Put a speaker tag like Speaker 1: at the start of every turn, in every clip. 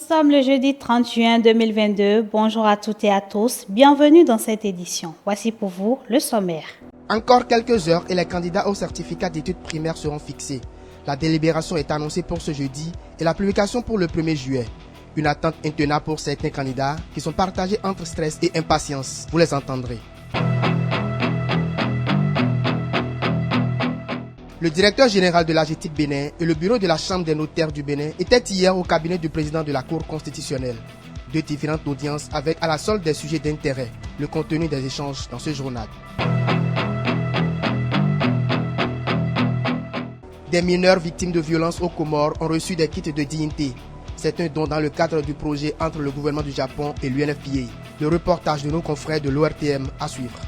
Speaker 1: sommes le jeudi 30 juin 2022. Bonjour à toutes et à tous. Bienvenue dans cette édition. Voici pour vous le sommaire.
Speaker 2: Encore quelques heures et les candidats au certificat d'études primaires seront fixés. La délibération est annoncée pour ce jeudi et la publication pour le 1er juillet. Une attente intenable pour certains candidats qui sont partagés entre stress et impatience. Vous les entendrez. Le directeur général de l'AGETIP Bénin et le bureau de la Chambre des notaires du Bénin étaient hier au cabinet du président de la Cour constitutionnelle. Deux différentes audiences avec à la solde des sujets d'intérêt, le contenu des échanges dans ce journal. Des mineurs victimes de violences aux Comores ont reçu des kits de dignité. C'est un don dans le cadre du projet entre le gouvernement du Japon et l'UNFPA. Le reportage de nos confrères de l'ORTM à suivre.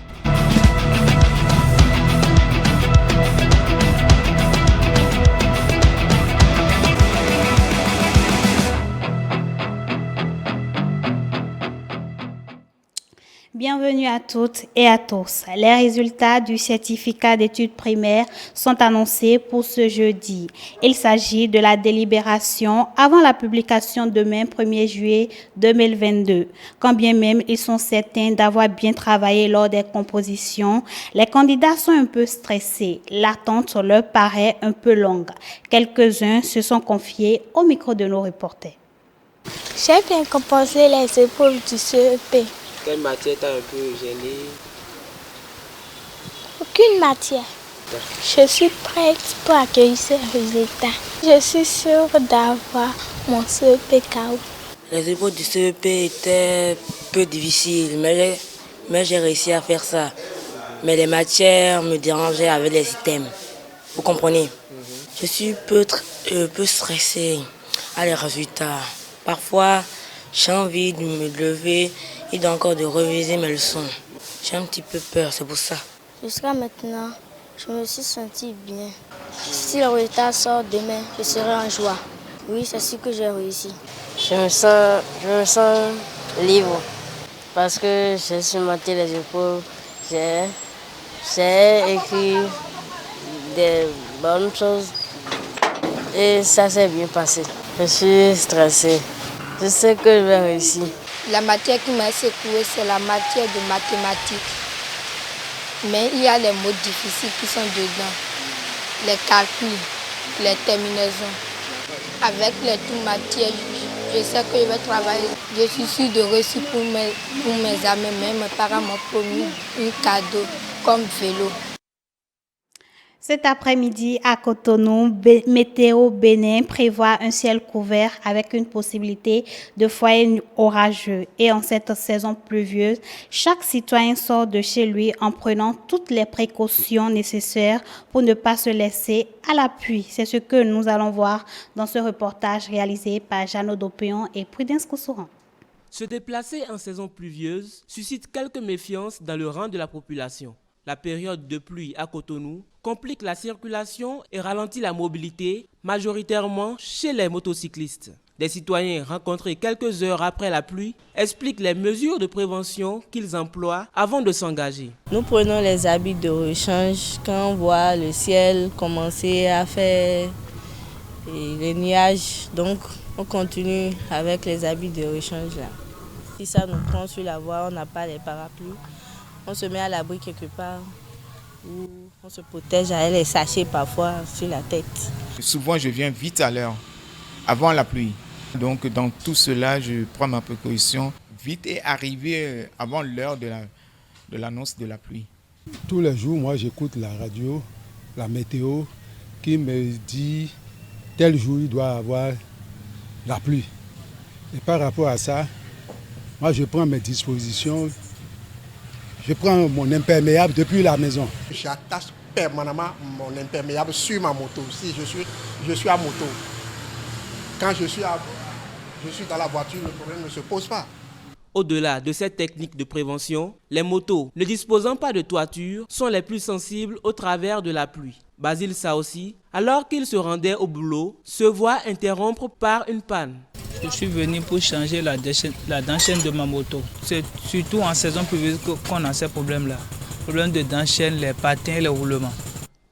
Speaker 1: Bienvenue à toutes et à tous. Les résultats du certificat d'études primaires sont annoncés pour ce jeudi. Il s'agit de la délibération avant la publication demain 1er juillet 2022. Quand bien même ils sont certains d'avoir bien travaillé lors des compositions, les candidats sont un peu stressés. L'attente leur paraît un peu longue. Quelques-uns se sont confiés au micro de nos reporters.
Speaker 3: J'ai bien composé les épreuves du CEP.
Speaker 4: Quelle matière t'a un peu gêné?
Speaker 3: Aucune matière. Je suis prête pour accueillir ces résultats. Je suis sûre d'avoir mon CEP KO.
Speaker 5: Les épreuves du CEP étaient peu difficiles, mais j'ai réussi à faire ça. Mais les matières me dérangeaient avec les items. Vous comprenez? Je suis peu stressée à les résultats. Parfois, j'ai envie de me lever et encore de réviser mes leçons. J'ai un petit peu peur, c'est pour ça.
Speaker 3: Jusqu'à maintenant, je me suis sentie bien. Si le résultat sort demain, je serai en joie. Oui, c'est ce que j'ai réussi.
Speaker 6: Je me sens libre parce que j'ai surmonté les épreuves. J'ai écrit des bonnes choses et ça s'est bien passé. Je suis stressée. Je sais que je vais réussir.
Speaker 7: La matière qui m'a secouée, c'est la matière de mathématiques. Mais il y a les mots difficiles qui sont dedans. Les calculs, les terminaisons. Avec les deux matières, je sais que je vais travailler. Je suis sûre de réussir pour mes amis. Même mes parents m'ont promis un cadeau comme vélo.
Speaker 1: Cet après-midi, à Cotonou, Météo Bénin prévoit un ciel couvert avec une possibilité de foyer orageux. Et en cette saison pluvieuse, chaque citoyen sort de chez lui en prenant toutes les précautions nécessaires pour ne pas se laisser à la pluie. C'est ce que nous allons voir dans ce reportage réalisé par Jeannot Dopéon et Prudence Koussouran.
Speaker 8: Se déplacer en saison pluvieuse suscite quelques méfiances dans le rang de la population. La période de pluie à Cotonou complique la circulation et ralentit la mobilité, majoritairement chez les motocyclistes. Des citoyens rencontrés quelques heures après la pluie expliquent les mesures de prévention qu'ils emploient avant de s'engager.
Speaker 6: Nous prenons les habits de rechange quand on voit le ciel commencer à faire les nuages. Donc on continue avec les habits de rechange là. Si ça nous prend sur la voie, on n'a pas les parapluies. On se met à l'abri quelque part où on se protège avec les sachets parfois sur la tête.
Speaker 9: Souvent, je viens vite à l'heure, avant la pluie. Donc, dans tout cela, je prends ma précaution vite et arriver avant l'heure de l'annonce de la pluie.
Speaker 10: Tous les jours, moi, j'écoute la radio, la météo, qui me dit tel jour, il doit y avoir la pluie. Et par rapport à ça, moi, je prends mes dispositions. Je prends mon imperméable depuis la maison.
Speaker 11: J'attache permanemment mon imperméable sur ma moto. Si je suis à moto, quand je suis dans la voiture, le problème ne se pose pas.
Speaker 8: Au-delà de cette technique de prévention, les motos ne disposant pas de toiture sont les plus sensibles au travers de la pluie. Basile Saossi, alors qu'il se rendait au boulot, se voit interrompre par une panne.
Speaker 12: Je suis venu pour changer la dent-chaîne de ma moto. C'est surtout en saison pluvieuse qu'on a ces problèmes-là. Problème de dent-chaîne, les patins et les roulements.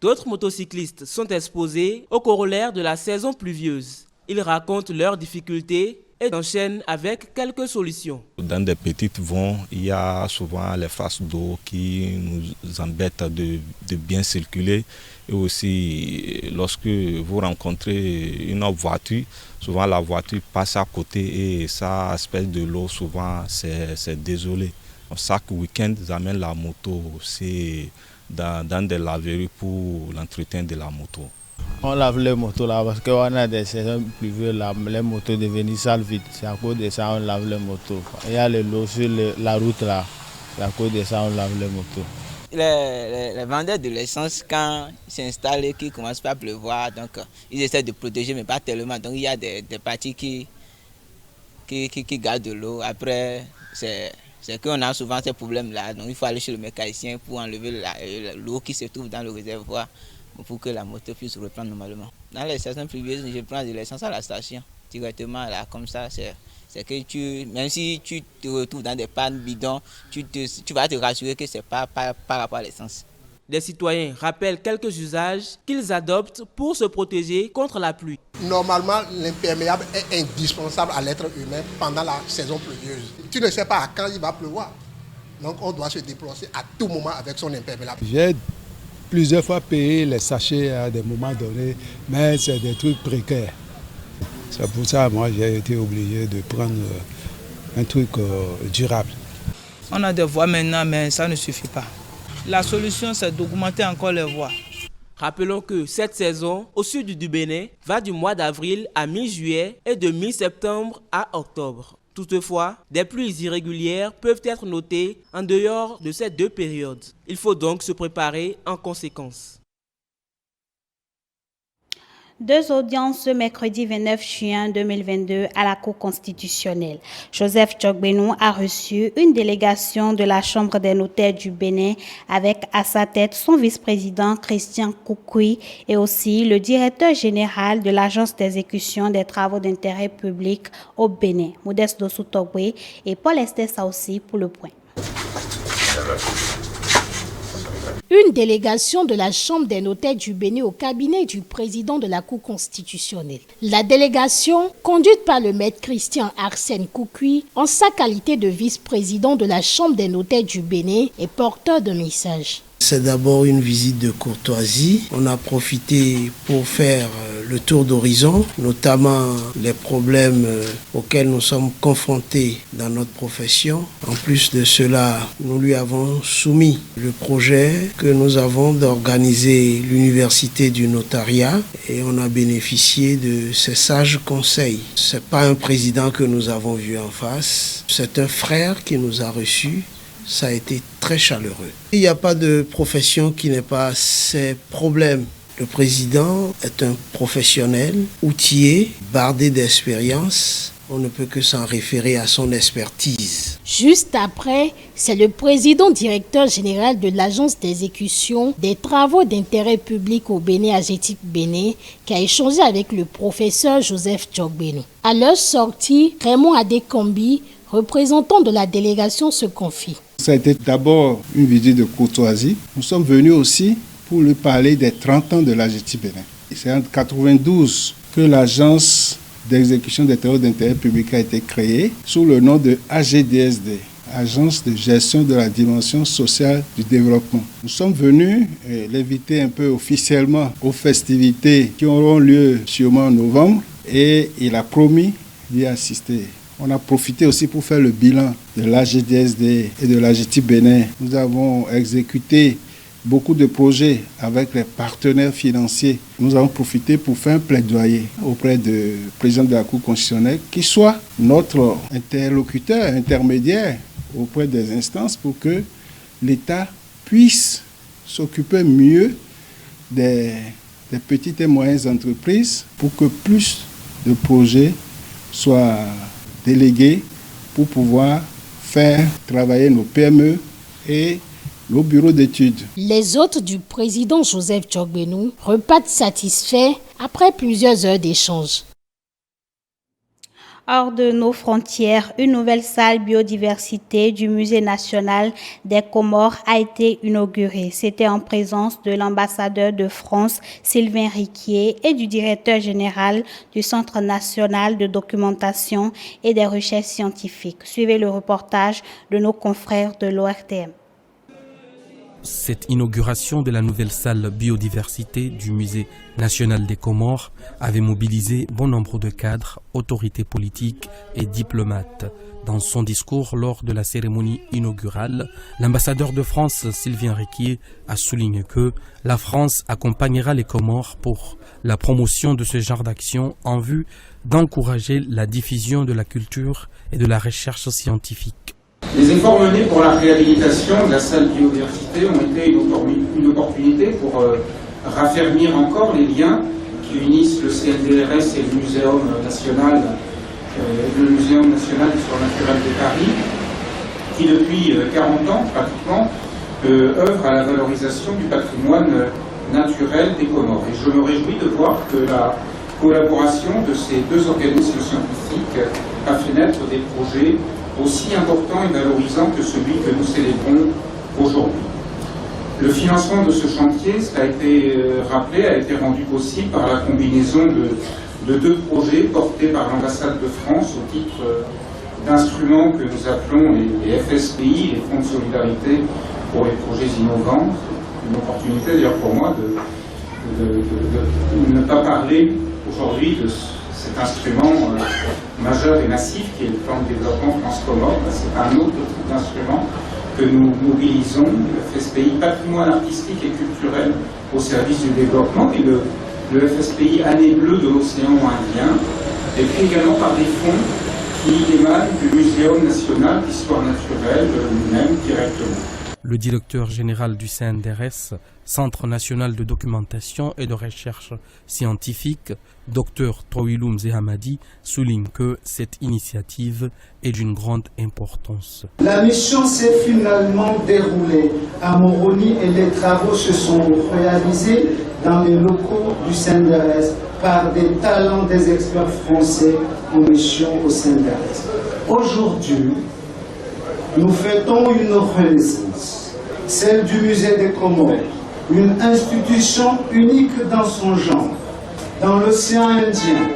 Speaker 8: D'autres motocyclistes sont exposés au corollaire de la saison pluvieuse. Ils racontent leurs difficultés et enchaîne avec quelques solutions.
Speaker 13: Dans des petites voies, il y a souvent les faces d'eau qui nous embêtent de bien circuler. Et aussi, lorsque vous rencontrez une voiture, souvent la voiture passe à côté et ça aspecte de l'eau, souvent c'est désolé. Donc, chaque week-end, j'amène la moto aussi dans des laveries pour l'entretien de la moto.
Speaker 14: On lave les motos là parce qu'on a des saisons pluvieuses là, les motos deviennent sales vite. C'est à cause de ça on lave les motos. Il y a le lot sur la route là, c'est à cause de ça on lave les motos.
Speaker 15: Les vendeurs de l'essence, quand ils s'installent et qu'il commence pas à pleuvoir, donc ils essaient de protéger, mais pas tellement. Donc il y a des parties qui gardent de l'eau. Après, c'est qu'on a souvent ces problèmes-là. Donc il faut aller chez le mécanicien pour enlever l'eau qui se trouve dans le réservoir pour que la moto puisse reprendre normalement. Dans les stations pluvieuses, je prends de l'essence à la station directement là, comme ça. C'est que même si tu te retrouves dans des pannes bidons, tu vas te rassurer que c'est pas par rapport à l'essence.
Speaker 8: Des citoyens rappellent quelques usages qu'ils adoptent pour se protéger contre la pluie.
Speaker 11: Normalement, l'imperméable est indispensable à l'être humain pendant la saison pluvieuse. Tu ne sais pas à quand il va pleuvoir. Donc on doit se déplacer à tout moment avec son imperméable.
Speaker 10: J'ai plusieurs fois payé les sachets à des moments donnés, mais c'est des trucs précaires. C'est pour ça que moi j'ai été obligé de prendre un truc durable.
Speaker 12: On a des voies maintenant, mais ça ne suffit pas. La solution, c'est d'augmenter encore les voies.
Speaker 8: Rappelons que cette saison, au sud du Bénin, va du mois d'avril à mi-juillet et de mi-septembre à octobre. Toutefois, des pluies irrégulières peuvent être notées en dehors de ces deux périodes. Il faut donc se préparer en conséquence.
Speaker 1: Deux audiences ce mercredi 29 juin 2022 à la Cour constitutionnelle. Joseph Tchogbenou a reçu une délégation de la Chambre des notaires du Bénin avec à sa tête son vice-président Christian Koukoui et aussi le directeur général de l'Agence d'exécution des travaux d'intérêt public au Bénin, Modeste Dossou Togbe et Paul Esther Saoussi pour le point.
Speaker 16: Une délégation de la Chambre des notaires du Bénin au cabinet du président de la Cour constitutionnelle. La délégation, conduite par le maître Christian Arsène Koukoui, en sa qualité de vice-président de la Chambre des notaires du Bénin, est porteur d'un message.
Speaker 17: C'est d'abord une visite de courtoisie. On a profité pour faire le tour d'horizon, notamment les problèmes auxquels nous sommes confrontés dans notre profession. En plus de cela, nous lui avons soumis le projet que nous avons d'organiser l'université du notariat et on a bénéficié de ses sages conseils. C'est pas un président que nous avons vu en face, c'est un frère qui nous a reçus. Ça a été très chaleureux. Il n'y a pas de profession qui n'ait pas ses problèmes. Le président est un professionnel, outillé, bardé d'expérience. On ne peut que s'en référer à son expertise.
Speaker 16: Juste après, c'est le président directeur général de l'Agence d'exécution des travaux d'intérêt public au Bénin, AGETIP Bénin, qui a échangé avec le professeur Joseph Tchogbenou. À leur sortie, Raymond Adekombi, représentant de la délégation, se confie.
Speaker 10: Ça a été d'abord une visite de courtoisie. Nous sommes venus aussi pour lui parler des 30 ans de l'AGETIP Bénin. C'est en 1992 que l'Agence d'exécution des travaux d'intérêt public a été créée sous le nom de AGDSD, Agence de gestion de la dimension sociale du développement. Nous sommes venus l'inviter un peu officiellement aux festivités qui auront lieu sûrement en novembre et il a promis d'y assister. On a profité aussi pour faire le bilan de l'AGDSD et de l'AGETIP Bénin. Nous avons exécuté beaucoup de projets avec les partenaires financiers. Nous avons profité pour faire un plaidoyer auprès du président de la Cour constitutionnelle qui soit notre interlocuteur, intermédiaire auprès des instances pour que l'État puisse s'occuper mieux des petites et moyennes entreprises pour que plus de projets soient délégués pour pouvoir faire travailler nos PME et nos bureaux d'études.
Speaker 16: Les hôtes du président Joseph Tchogbenou repartent satisfaits après plusieurs heures d'échange.
Speaker 1: Hors de nos frontières, une nouvelle salle biodiversité du Musée national des Comores a été inaugurée. C'était en présence de l'ambassadeur de France, Sylvain Riquier, et du directeur général du Centre national de documentation et des recherches scientifiques. Suivez le reportage de nos confrères de l'ORTM.
Speaker 18: Cette inauguration de la nouvelle salle biodiversité du Musée national des Comores avait mobilisé bon nombre de cadres, autorités politiques et diplomates. Dans son discours lors de la cérémonie inaugurale, l'ambassadeur de France, Sylvain Riquier, a souligné que la France accompagnera les Comores pour la promotion de ce genre d'action en vue d'encourager la diffusion de la culture et de la recherche scientifique.
Speaker 19: Les efforts menés pour la réhabilitation de la salle biodiversité ont été une opportunité pour raffermir encore les liens qui unissent le CNDRS et le Muséum national d'histoire naturelle de Paris, qui depuis 40 ans pratiquement œuvre à la valorisation du patrimoine naturel des Comores. Et je me réjouis de voir que la collaboration de ces deux organismes scientifiques a fait naître des projets aussi important et valorisant que celui que nous célébrons aujourd'hui. Le financement de ce chantier, cela a été rappelé, a été rendu possible par la combinaison de deux projets portés par l'ambassade de France au titre d'instruments que nous appelons les FSPI, les Fonds de solidarité pour les projets innovants. Une opportunité d'ailleurs pour moi de ne pas parler aujourd'hui de cet instrument majeur et massif qui est le plan de développement France-Comores. C'est un autre type d'instrument que nous mobilisons, le FSPI patrimoine artistique et culturel au service du développement, et le FSPI année bleue de l'océan Indien, et puis également par des fonds qui émanent du Muséum national d'histoire naturelle lui-même directement.
Speaker 18: Le directeur général du CNDRS, Centre national de documentation et de recherche scientifique, Dr Troiloum Zehamadi, souligne que cette initiative est d'une grande importance.
Speaker 20: La mission s'est finalement déroulée à Moroni et les travaux se sont réalisés dans les locaux du CNDRS par des talents des experts français en mission au CNDRS. Aujourd'hui, nous fêtons une renaissance, celle du Musée des Comores, une institution unique dans son genre, dans l'océan Indien,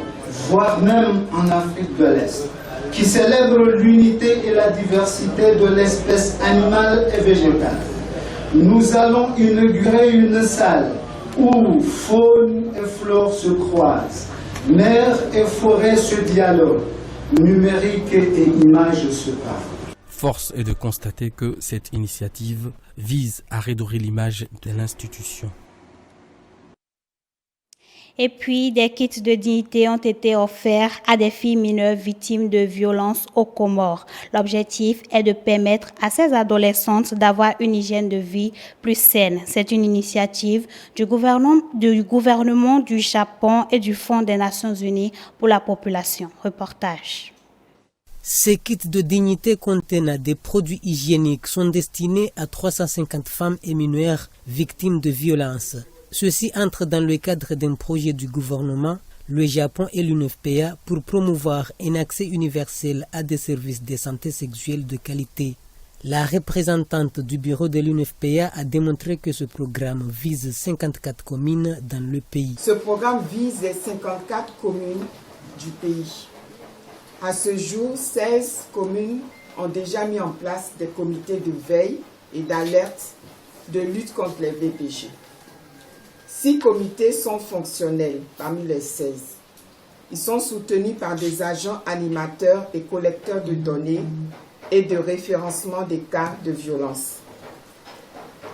Speaker 20: voire même en Afrique de l'Est, qui célèbre l'unité et la diversité de l'espèce animale et végétale. Nous allons inaugurer une salle où faune et flore se croisent, mer et forêt se dialoguent, numérique et images se parlent.
Speaker 18: Force est de constater que cette initiative vise à redorer l'image de l'institution.
Speaker 1: Et puis, des kits de dignité ont été offerts à des filles mineures victimes de violences aux Comores. L'objectif est de permettre à ces adolescentes d'avoir une hygiène de vie plus saine. C'est une initiative du gouvernement du Japon et du Fonds des Nations Unies pour la population. Reportage.
Speaker 21: Ces kits de dignité contenant des produits hygiéniques sont destinés à 350 femmes et mineurs victimes de violences. Ceci entre dans le cadre d'un projet du gouvernement, le Japon et l'UNFPA pour promouvoir un accès universel à des services de santé sexuelle de qualité. La représentante du bureau de l'UNFPA a démontré que ce programme vise 54 communes dans le pays.
Speaker 22: Ce programme vise les 54 communes du pays. À ce jour, 16 communes ont déjà mis en place des comités de veille et d'alerte de lutte contre les VPG. 6 comités sont fonctionnels parmi les 16. Ils sont soutenus par des agents animateurs et collecteurs de données et de référencement des cas de violence.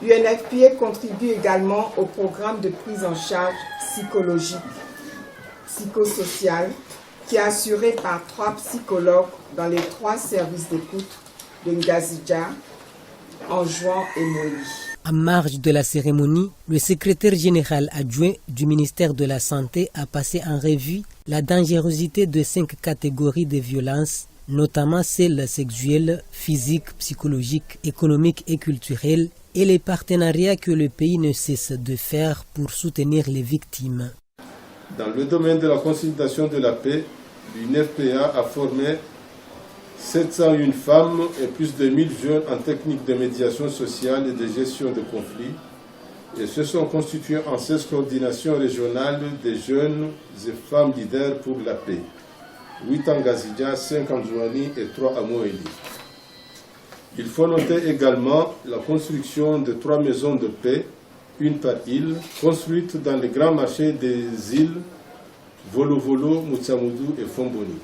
Speaker 22: L'UNFPA contribue également au programme de prise en charge psychologique, psychosociale, qui est assuré par 3 psychologues dans les 3 services d'écoute de Ngazidja, Anjouan et Moïli.
Speaker 21: En marge de la cérémonie, le secrétaire général adjoint du ministère de la Santé a passé en revue la dangerosité de 5 catégories de violences, notamment celles sexuelles, physiques, psychologiques, économiques et culturelles, et les partenariats que le pays ne cesse de faire pour soutenir les victimes.
Speaker 23: Dans le domaine de la consolidation de la paix,
Speaker 2: l'UNFPA a formé 701 femmes et plus de 1000 jeunes en technique de médiation sociale et de gestion de conflits et se sont constitués en 16 coordinations régionales des jeunes et femmes leaders pour la paix. 8 en Gazidja, 5 en Zouani et 3 à Moéli. Il faut noter également la construction de 3 maisons de paix, une par île, construites dans les grands marchés des îles Volo-Volo, Moutsamoudou et Fomboni.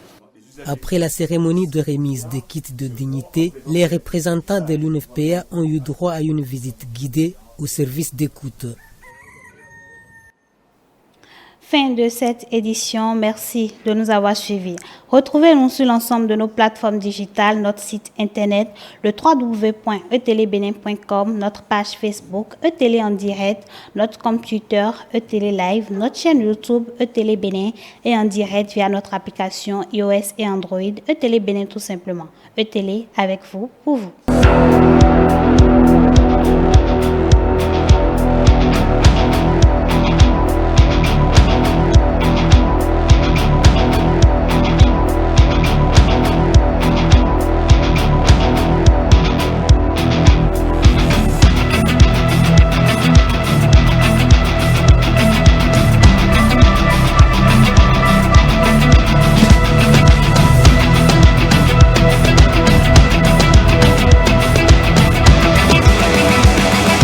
Speaker 21: Après la cérémonie de remise des kits de dignité, les représentants de l'UNFPA ont eu droit à une visite guidée au service d'écoute.
Speaker 1: Fin de cette édition. Merci de nous avoir suivis. Retrouvez-nous sur l'ensemble de nos plateformes digitales, notre site internet, le www.etelebenin.com, notre page Facebook, ETélé en direct, notre compte Twitter, ETélé Live, notre chaîne YouTube, ETélé Bénin et en direct via notre application iOS et Android, ETélé Bénin tout simplement. ETélé avec vous, pour vous.